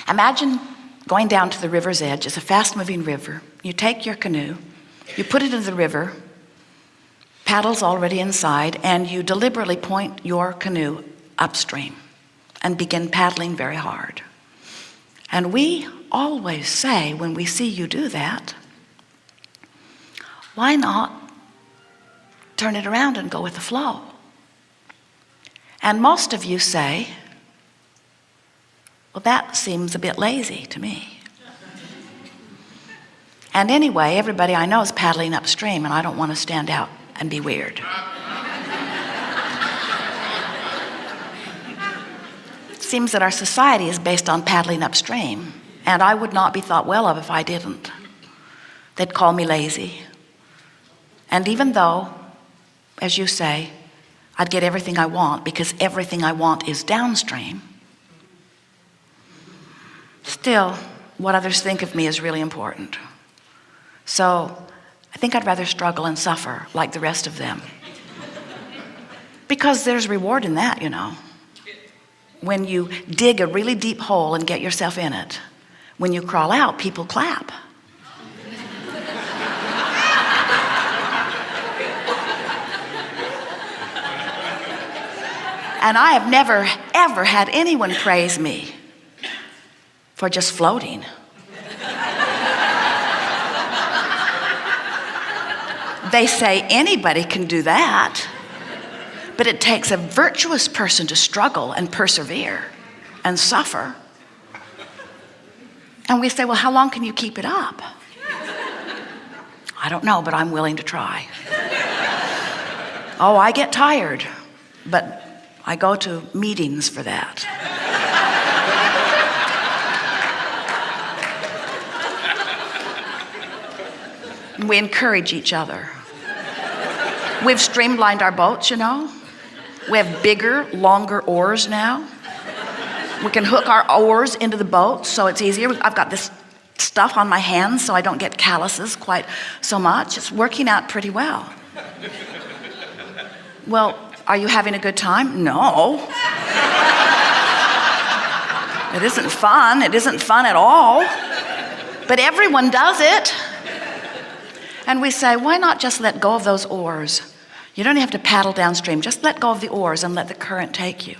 Imagine going down to the river's edge. It's a fast-moving river. You take your canoe, you put it in the river, paddles already inside, and you deliberately point your canoe upstream and begin paddling very hard. And we always say, when we see you do that, why not turn it around and go with the flow? And most of you say, well, that seems a bit lazy to me. And anyway, everybody I know is paddling upstream, and I don't want to stand out and be weird. It seems that our society is based on paddling upstream, and I would not be thought well of if I didn't. They'd call me lazy. And even though, as you say, I'd get everything I want because everything I want is downstream, still, what others think of me is really important. So I think I'd rather struggle and suffer like the rest of them. Because there's reward in that, you know. When you dig a really deep hole and get yourself in it, when you crawl out, people clap. And I have never, ever had anyone praise me for just floating. They say anybody can do that, but it takes a virtuous person to struggle and persevere and suffer. And we say, well, how long can you keep it up? I don't know, but I'm willing to try. Oh, I get tired, but I go to meetings for that. We encourage each other. We've streamlined our boats, you know. We have bigger, longer oars now. We can hook our oars into the boat so it's easier. I've got this stuff on my hands so I don't get calluses quite so much. It's working out pretty well. Well, are you having a good time? No. It isn't fun. It isn't fun at all. But everyone does it. And we say, why not just let go of those oars? You don't have to paddle downstream. Just let go of the oars and let the current take you.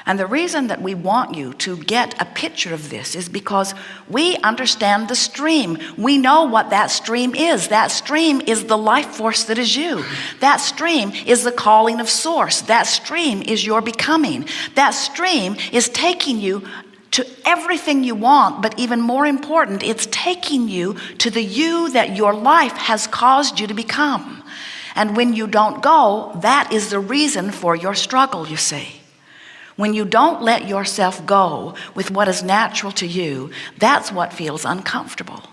And the reason that we want you to get a picture of this is because we understand the stream. We know what that stream is. That stream is the life force that is you. That stream is the calling of source. That stream is your becoming. That stream is taking you to everything you want, but even more important, it's taking you to the you that your life has caused you to become. And when you don't go, that is the reason for your struggle, you see. When you don't let yourself go with what is natural to you, that's what feels uncomfortable.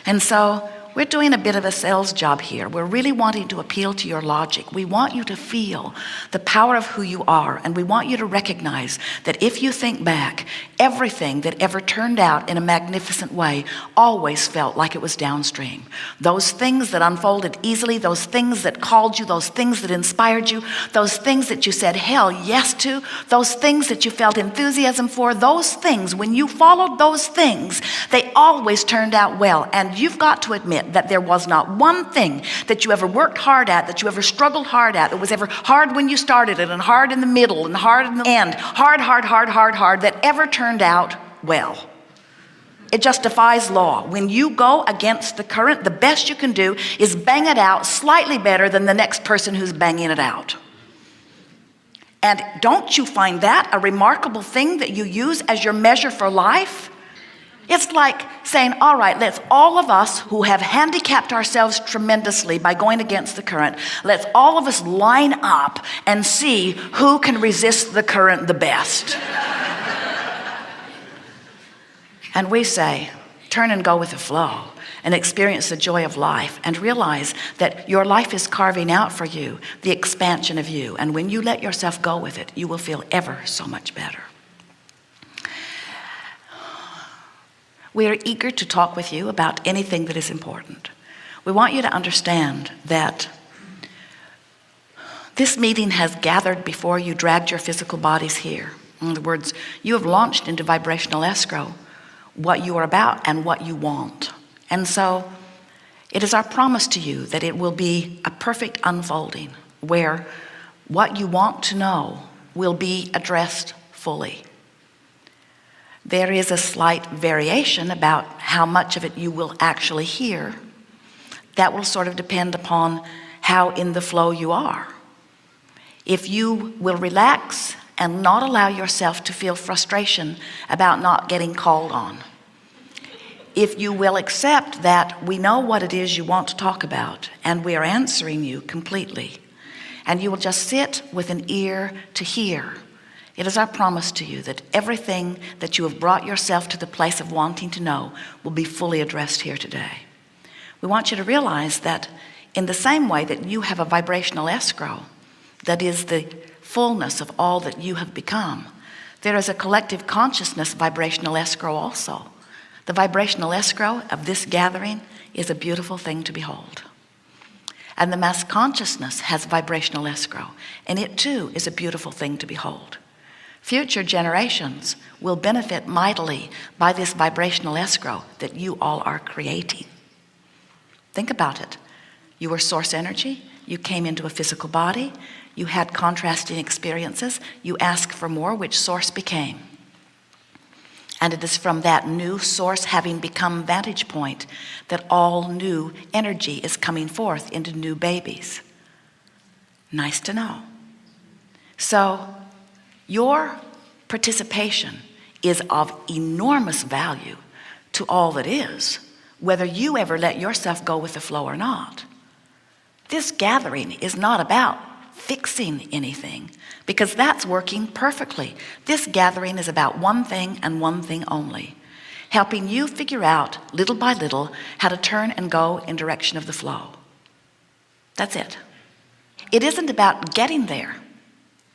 And so we're doing a bit of a sales job here. We're really wanting to appeal to your logic. We want you to feel the power of who you are, and we want you to recognize that if you think back, everything that ever turned out in a magnificent way always felt like it was downstream. Those things that unfolded easily, those things that called you, those things that inspired you, those things that you said hell yes to, those things that you felt enthusiasm for, those things, when you followed those things, they always turned out well. And you've got to admit that there was not one thing that you ever worked hard at, that you ever struggled hard at, that was ever hard when you started it and hard in the middle and hard in the end, hard, that ever turned out well. It just defies law. When you go against the current, the best you can do is bang it out slightly better than the next person who's banging it out. And don't you find that a remarkable thing that you use as your measure for life? It's like saying, all right, let's all of us who have handicapped ourselves tremendously by going against the current, let's all of us line up and see who can resist the current the best. And we say, turn and go with the flow and experience the joy of life and realize that your life is carving out for you the expansion of you. And when you let yourself go with it, you will feel ever so much better. We are eager to talk with you about anything that is important. We want you to understand that this meeting has gathered before you dragged your physical bodies here. In other words, you have launched into vibrational escrow what you are about and what you want. And so it is our promise to you that it will be a perfect unfolding where what you want to know will be addressed fully. There is a slight variation about how much of it you will actually hear. That will sort of depend upon how in the flow you are. If you will relax and not allow yourself to feel frustration about not getting called on, if you will accept that we know what it is you want to talk about and we are answering you completely, and you will just sit with an ear to hear, it is our promise to you that everything that you have brought yourself to the place of wanting to know will be fully addressed here today. We want you to realize that in the same way that you have a vibrational escrow that is the fullness of all that you have become, there is a collective consciousness vibrational escrow also. The vibrational escrow of this gathering is a beautiful thing to behold. And the mass consciousness has vibrational escrow, and it too is a beautiful thing to behold. Future generations will benefit mightily by this vibrational escrow that you all are creating. Think about it. You were source energy, you came into a physical body, you had contrasting experiences, you asked for more, which source became. And it is from that new source having become vantage point that all new energy is coming forth into new babies. Nice to know. So your participation is of enormous value to all that is, whether you ever let yourself go with the flow or not. This gathering is not about fixing anything, because that's working perfectly. This gathering is about one thing and one thing only: helping you figure out little by little how to turn and go in direction of the flow. That's it. It isn't about getting there.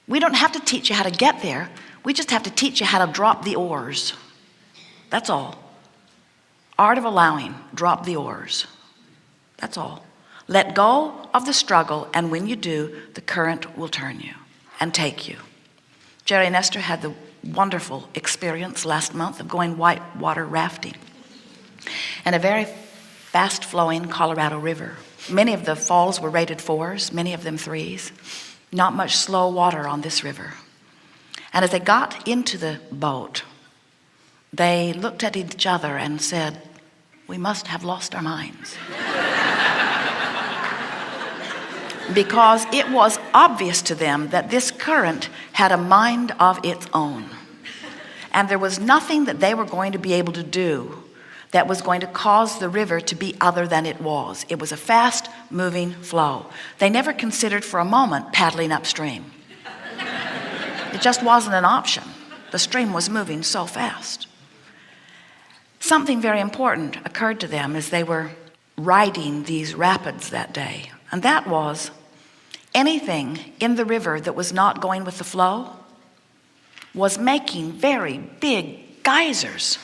We don't have to teach you how to get there. We just have to teach you how to drop the oars. That's all. Art of allowing, drop the oars. That's all. Let go of the struggle, and when you do, the current will turn you and take you. Jerry and Esther had the wonderful experience last month of going whitewater rafting in a very fast-flowing Colorado River. Many of the falls were rated 4s, many of them 3s. Not much slow water on this river. And as they got into the boat, they looked at each other and said, "We must have lost our minds." Because it was obvious to them that this current had a mind of its own. And there was nothing that they were going to be able to do that was going to cause the river to be other than it was. It was a fast-moving flow. They never considered for a moment paddling upstream. It just wasn't an option. The stream was moving so fast. Something very important occurred to them as they were riding these rapids that day, and that was anything in the river that was not going with the flow was making very big geysers,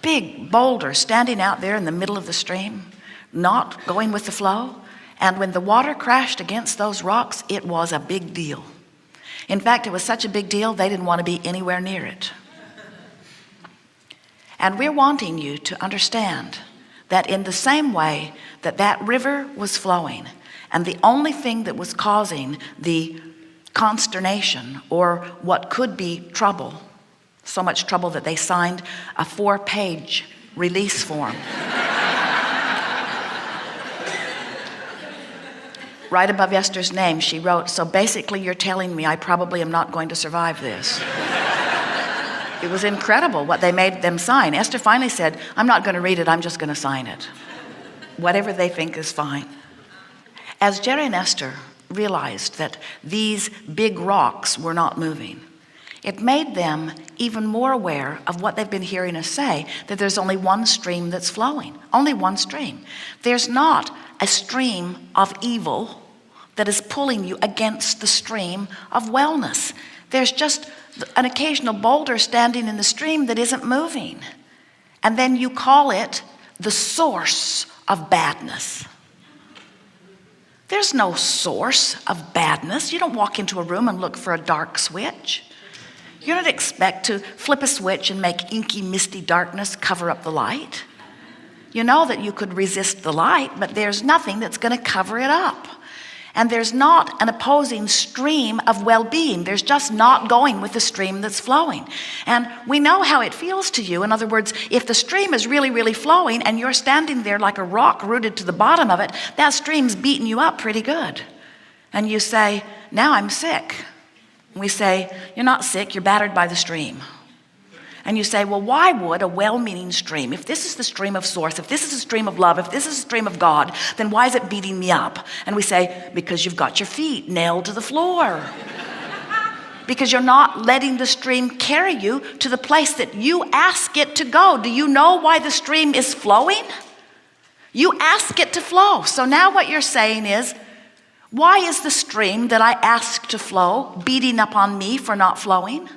big boulders standing out there in the middle of the stream, not going with the flow. And when the water crashed against those rocks, it was a big deal. In fact, it was such a big deal, they didn't want to be anywhere near it. And we're wanting you to understand that in the same way that that river was flowing, and the only thing that was causing the consternation or what could be trouble, so much trouble that they signed a 4-page release form. Right above Esther's name, she wrote, "So basically you're telling me I probably am not going to survive this." It was incredible what they made them sign. Esther finally said, "I'm not going to read it, I'm just going to sign it. Whatever they think is fine." As Jerry and Esther realized that these big rocks were not moving, it made them even more aware of what they've been hearing us say, that there's only one stream that's flowing, only one stream. There's not a stream of evil that is pulling you against the stream of wellness. There's just an occasional boulder standing in the stream that isn't moving. And then you call it the source of badness. There's no source of badness. You don't walk into a room and look for a dark switch. You don't expect to flip a switch and make inky, misty darkness cover up the light. You know that you could resist the light, but there's nothing that's going to cover it up. And there's not an opposing stream of well-being. There's just not going with the stream that's flowing. And we know how it feels to you. In other words, if the stream is really, really flowing and you're standing there like a rock rooted to the bottom of it, that stream's beating you up pretty good. And you say, now I'm sick. And we say, you're not sick, you're battered by the stream. And you say, well, why would a well-meaning stream, if this is the stream of source, if this is a stream of love, if this is a stream of God, then why is it beating me up? And we say, because you've got your feet nailed to the floor. Because you're not letting the stream carry you to the place that you ask it to go. Do you know why the stream is flowing? You ask it to flow. So now what you're saying is, why is the stream that I asked to flow beating up on me for not flowing?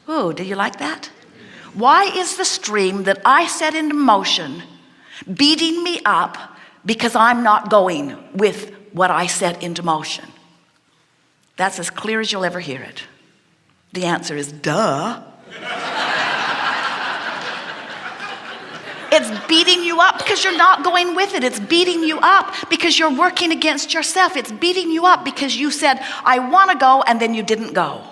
Ooh, do you like that? Why is the stream that I set into motion beating me up because I'm not going with what I set into motion? That's as clear as you'll ever hear it. The answer is, duh. It's beating you up because you're not going with it. It's beating you up because you're working against yourself. It's beating you up because you said, I want to go, and then you didn't go.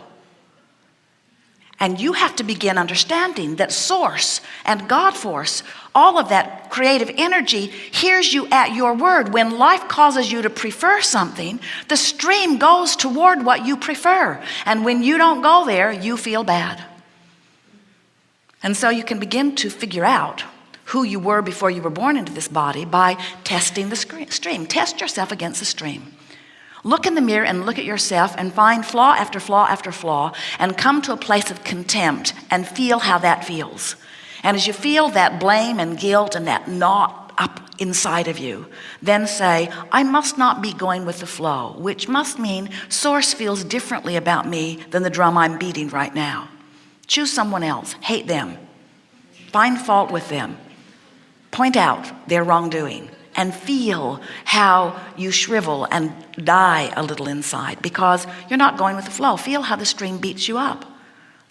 And you have to begin understanding that source and God force, all of that creative energy, hears you at your word. When life causes you to prefer something, the stream goes toward what you prefer. And when you don't go there, you feel bad. And so you can begin to figure out who you were before you were born into this body by testing the stream. Test yourself against the stream. Look in the mirror and look at yourself and find flaw after flaw after flaw and come to a place of contempt and feel how that feels. And as you feel that blame and guilt and that knot up inside of you, then say, I must not be going with the flow, which must mean source feels differently about me than the drum I'm beating right now. Choose someone else, hate them, find fault with them, point out their wrongdoing, and feel how you shrivel and die a little inside because you're not going with the flow. Feel how the stream beats you up.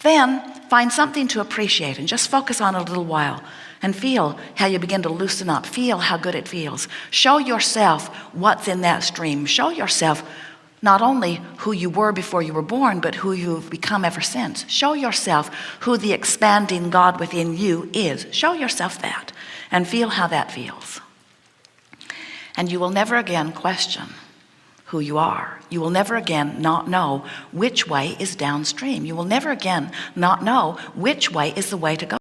Then find something to appreciate and just focus on it a little while and feel how you begin to loosen up. Feel how good it feels. Show yourself what's in that stream. Show yourself not only who you were before you were born, but who you've become ever since. Show yourself who the expanding God within you is. Show yourself that and feel how that feels. And you will never again question who you are. You will never again not know which way is downstream. You will never again not know which way is the way to go.